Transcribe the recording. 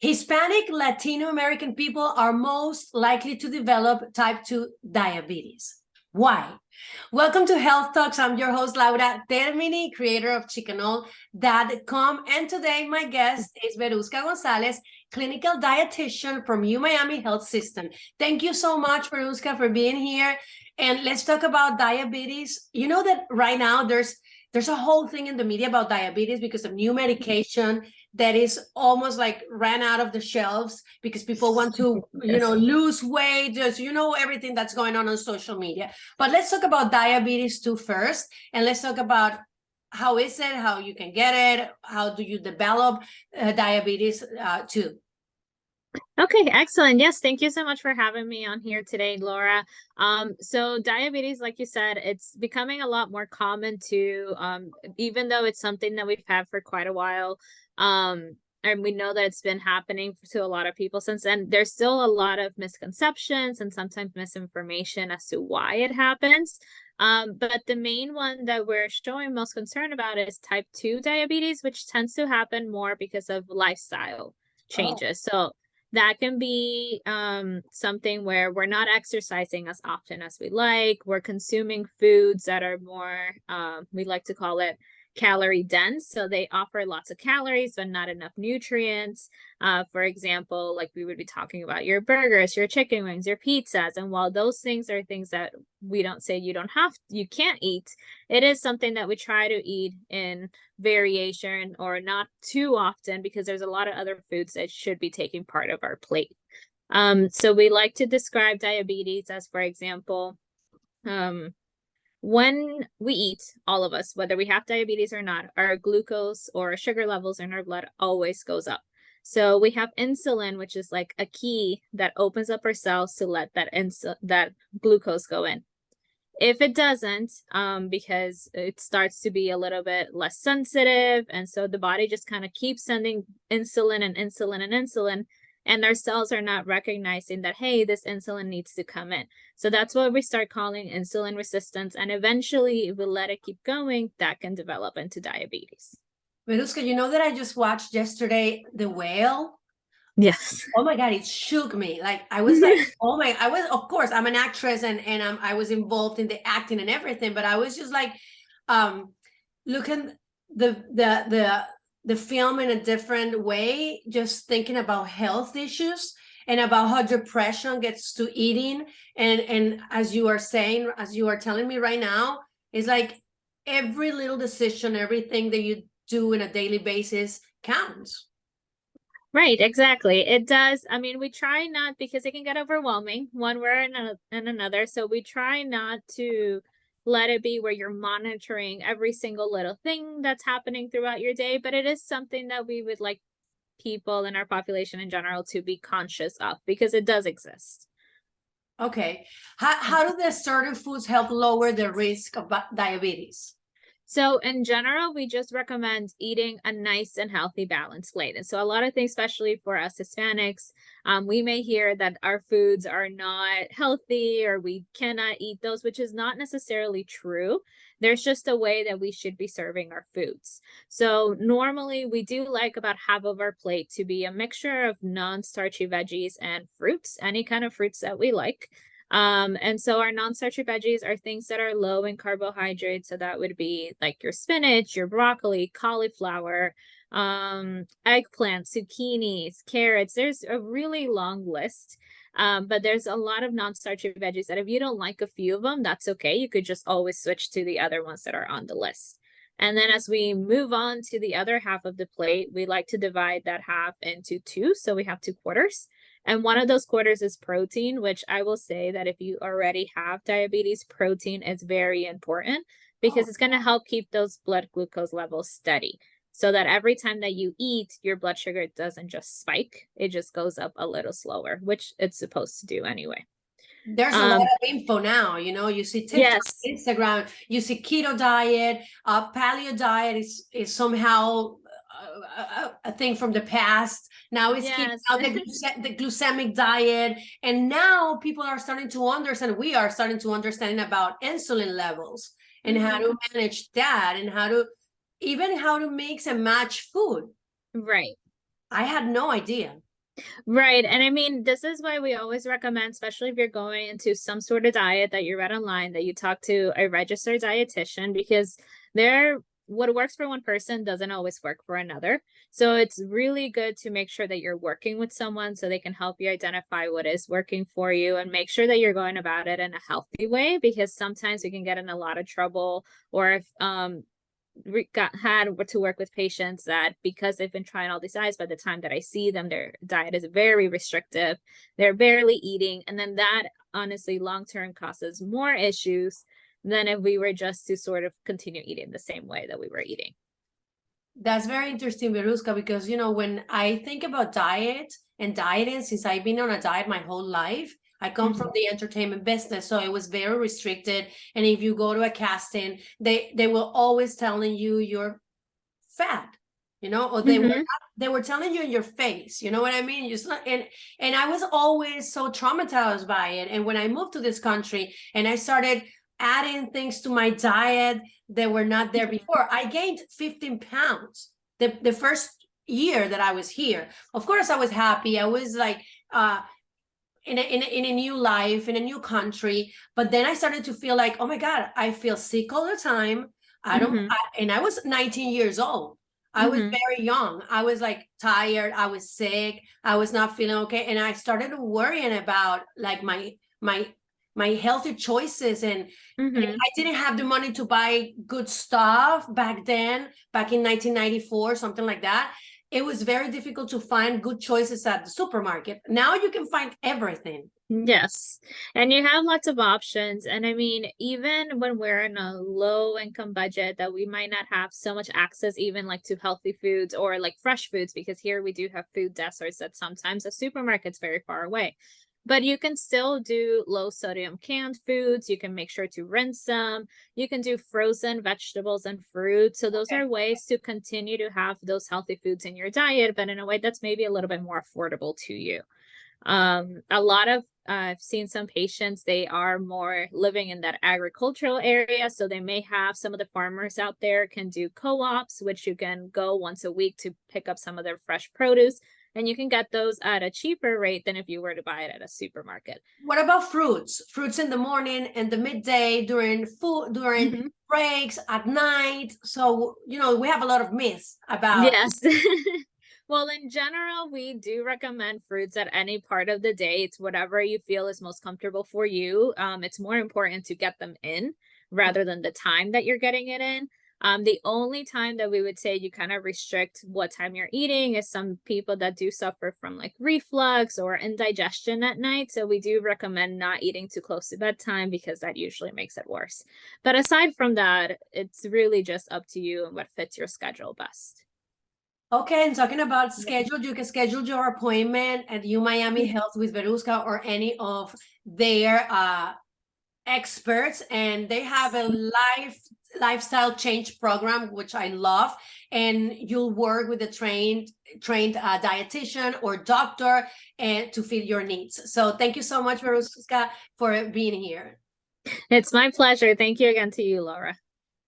Hispanic Latino American people are most likely to develop type 2 diabetes. Why? Welcome to Health Talks. I'm your host, Laura Termini, creator of Chickenol.com. And today my guest is Veruska Gonzalez, clinical dietitian from UMiamiHealth System. Thank you so much, Veruska, for being here. And let's talk about diabetes. You know that right now there's a whole thing in the media about diabetes because of new medication that is almost like ran out of the shelves because people want to, lose weight, just, everything that's going on social media. But let's talk about diabetes too first. And let's talk about how is it, how you can get it, how do you develop diabetes too. Okay, excellent. Yes, thank you so much for having me on here today, Laura. So diabetes, like you said, it's becoming a lot more common too, even though it's something that we've had for quite a while. And we know that it's been happening to a lot of people since then. There's still a lot of misconceptions and sometimes misinformation as to why it happens. But the main one that we're showing most concern about is type 2 diabetes, which tends to happen more because of lifestyle changes. So that can be something where we're not exercising as often as we like. We're consuming foods that are more, we like to call it calorie dense. So they offer lots of calories, but not enough nutrients. For example, like we would be talking about your burgers, your chicken wings, your pizzas. And while those things are things that we don't say you can't eat, it is something that we try to eat in variation or not too often because there's a lot of other foods that should be taking part of our plate. So we like to describe diabetes as, for example, when we eat, all of us, whether we have diabetes or not, our glucose or sugar levels in our blood always goes up. So we have insulin, which is like a key that opens up our cells to let that glucose go in. If it doesn't, because it starts to be a little bit less sensitive, and so the body just kind of keeps sending insulin and insulin and insulin, and our cells are not recognizing that, hey, this insulin needs to come in. So that's what we start calling insulin resistance. And eventually, if we let it keep going, that can develop into diabetes. Veruska, you know that I just watched yesterday The Whale? Yes. Oh my God, it shook me. Like I was like, of course, I'm an actress and I was involved in the acting and everything, but I was just like looking the film in a different way, just thinking about health issues and about how depression gets to eating. And as you are saying, as you are telling me right now, it's like every little decision, everything that you do on a daily basis counts. Right, exactly. It does. I mean, we try not, because it can get overwhelming one way and another. So we try not to let it be where you're monitoring every single little thing that's happening throughout your day. But it is something that we would like people in our population in general to be conscious of because it does exist. Okay. How do the certain foods help lower the risk of diabetes? So in general, we just recommend eating a nice and healthy balanced plate. And so a lot of things, especially for us Hispanics, we may hear that our foods are not healthy or we cannot eat those, which is not necessarily true. There's just a way that we should be serving our foods. So normally we do like about half of our plate to be a mixture of non-starchy veggies and fruits, any kind of fruits that we like. And so our non-starchy veggies are things that are low in carbohydrates. So that would be like your spinach, your broccoli, cauliflower, eggplant, zucchinis, carrots. There's a really long list. But there's a lot of non-starchy veggies that if you don't like a few of them, that's okay. You could just always switch to the other ones that are on the list. And then as we move on to the other half of the plate, we like to divide that half into two. So we have 2/4. And one of those quarters is protein, which I will say that if you already have diabetes, protein is very important because it's going to help keep those blood glucose levels steady so that every time that you eat, your blood sugar doesn't just spike. It just goes up a little slower, which it's supposed to do anyway. There's a lot of info now, you see TikTok, yes. Instagram, you see keto diet, paleo diet is somehow a thing from the past. Now it's Yes. the glycemic diet. And now people are starting to understand, we are starting to understand about insulin levels and how to manage that and how to mix and match food. Right. I had no idea. Right. And I mean, this is why we always recommend, especially if you're going into some sort of diet that you read online, that you talk to a registered dietitian, because what works for one person doesn't always work for another. So it's really good to make sure that you're working with someone so they can help you identify what is working for you and make sure that you're going about it in a healthy way, because sometimes we can get in a lot of trouble, or if had to work with patients that, because they've been trying all these diets, by the time that I see them, their diet is very restrictive, they're barely eating, and then that honestly long term causes more issues than if we were just to sort of continue eating the same way that we were eating. That's very interesting, Veruska, because when I think about diet and dieting, since I've been on a diet my whole life, I come from the entertainment business, so it was very restricted. And if you go to a casting, they will always telling you you're fat, or they were telling you in your face, you know what I mean? And I was always so traumatized by it. And when I moved to this country and I started adding things to my diet that were not there before, I gained 15 pounds the first year that I was here. Of course, I was happy. I was like, in a new life, in a new country. But then I started to feel like, oh my God, I feel sick all the time. And I was 19 years old. I was very young. I was like tired. I was sick. I was not feeling okay. And I started worrying about like my healthy choices. And I didn't have the money to buy good stuff back then, back in 1994, something like that. It was very difficult to find good choices at the supermarket. Now you can find everything. Yes. And you have lots of options. And I mean, even when we're in a low income budget, that we might not have so much access even like to healthy foods or like fresh foods, because here we do have food deserts that sometimes the supermarket's very far away. But you can still do low sodium canned foods. You can make sure to rinse them. You can do frozen vegetables and fruit. So those are ways to continue to have those healthy foods in your diet, but in a way that's maybe a little bit more affordable to you. A lot of I've seen some patients, they are more living in that agricultural area, so they may have some of the farmers out there can do co-ops, which you can go once a week to pick up some of their fresh produce, and you can get those at a cheaper rate than if you were to buy it at a supermarket. What about fruits? Fruits in the morning and the midday, during breaks, at night. So, we have a lot of myths about. Yes. Well, in general, we do recommend fruits at any part of the day. It's whatever you feel is most comfortable for you. It's more important to get them in rather than the time that you're getting it in. The only time that we would say you kind of restrict what time you're eating is some people that do suffer from like reflux or indigestion at night. So we do recommend not eating too close to bedtime, because that usually makes it worse. But aside from that, it's really just up to you and what fits your schedule best. Okay, and talking about schedule, you can schedule your appointment at UMiamiHealth with Veruska or any of their experts, and they have a lifestyle change program, which I love. And you'll work with a trained dietitian or doctor and to fit your needs. So thank you so much, Veruska, for being here. It's my pleasure. Thank you again to you, Laura.